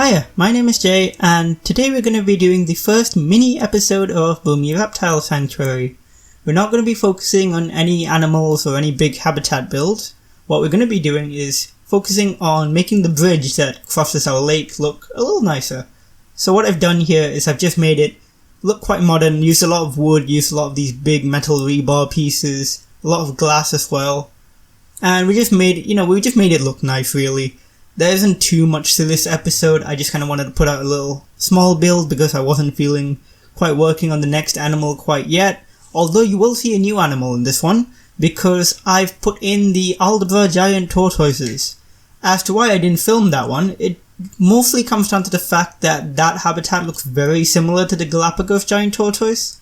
Hiya, my name is Jay, and today we're going to be doing the first mini episode of Bumi Reptile Sanctuary. We're not going to be focusing on any animals or any big habitat builds. What we're going to be doing is focusing on making the bridge that crosses our lake look a little nicer. So what I've done here is I've just made it look quite modern, used a lot of wood, used a lot of these big metal rebar pieces, a lot of glass as well. And we just made it look nice really. There isn't too much to this episode. I just kind of wanted to put out a little small build because I wasn't feeling quite working on the next animal quite yet. Although you will see a new animal in this one because I've put in the Aldabra giant tortoises. As to why I didn't film that one, it mostly comes down to the fact that that habitat looks very similar to the Galapagos giant tortoise.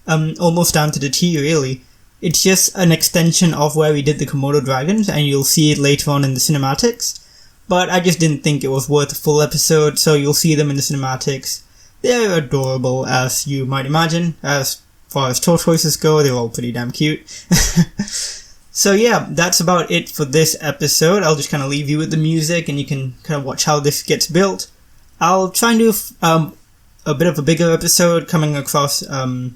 Almost down to the T really. It's just an extension of where we did the Komodo dragons, and you'll see it later on in the cinematics. But I just didn't think it was worth a full episode, so you'll see them in the cinematics. They're adorable, as you might imagine. As far as tortoises go, they're all pretty damn cute. So yeah, that's about it for this episode. I'll just kind of leave you with the music, and you can kind of watch how this gets built. I'll try and do a bit of a bigger episode coming across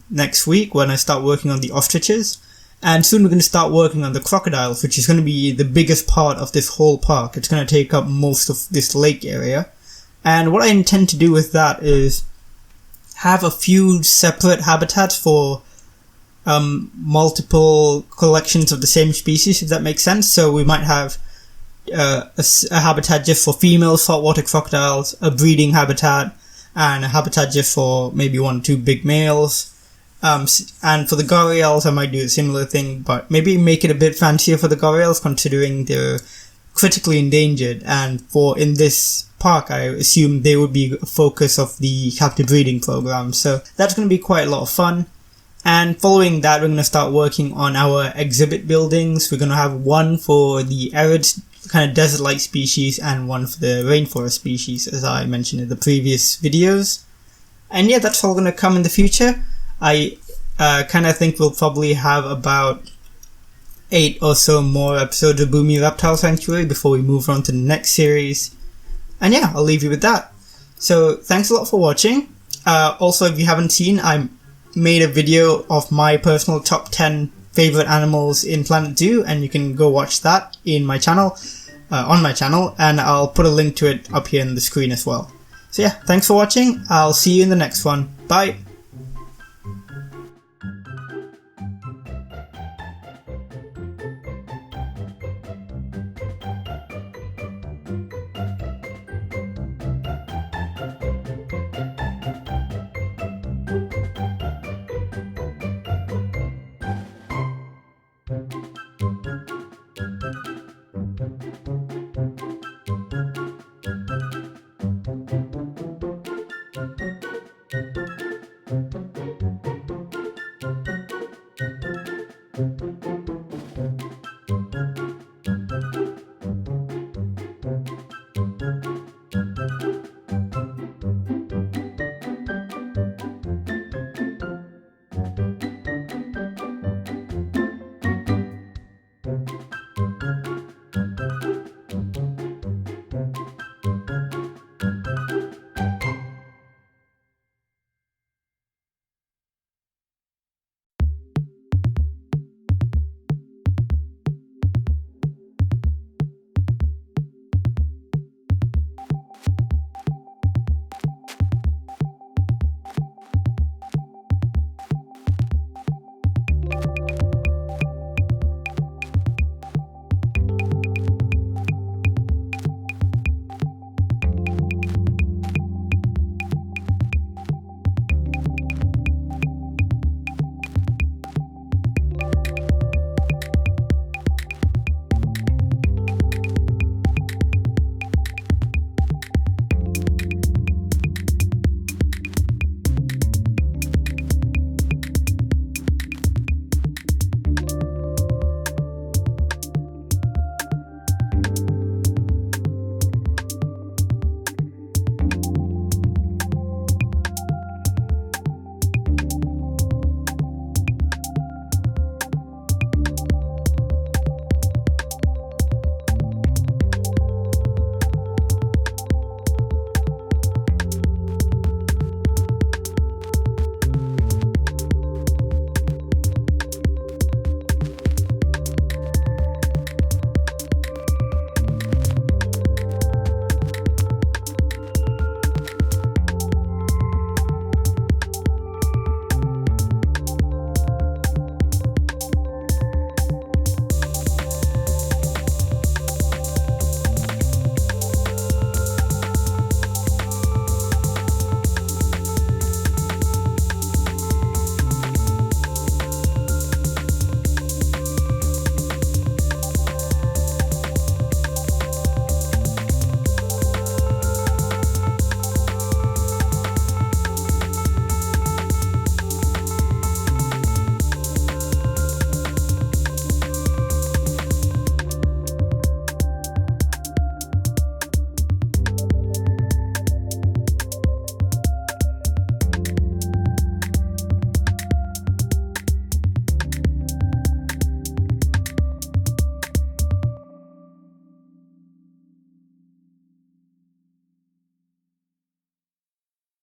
next week when I start working on the ostriches. And soon we're going to start working on the crocodiles, which is going to be the biggest part of this whole park. It's going to take up most of this lake area. And what I intend to do with that is have a few separate habitats for multiple collections of the same species, if that makes sense. So we might have a habitat just for female saltwater crocodiles, a breeding habitat, and a habitat just for maybe 1 or 2 big males. And for the gharials, I might do a similar thing, but maybe make it a bit fancier for the gharials, considering they're critically endangered. And in this park, I assume they would be a focus of the captive breeding program. So that's going to be quite a lot of fun. And following that, we're going to start working on our exhibit buildings. We're going to have one for the arid kind of desert-like species and one for the rainforest species, as I mentioned in the previous videos. And yeah, that's all going to come in the future. I kind of think we'll probably have about 8 or so more episodes of Bumi Reptile Sanctuary before we move on to the next series. And yeah, I'll leave you with that. So thanks a lot for watching. Also, if you haven't seen, I made a video of my personal top 10 favorite animals in Planet Zoo, and you can go watch that in my channel, on my channel, and I'll put a link to it up here in the screen as well. So yeah, thanks for watching. I'll see you in the next one. Bye!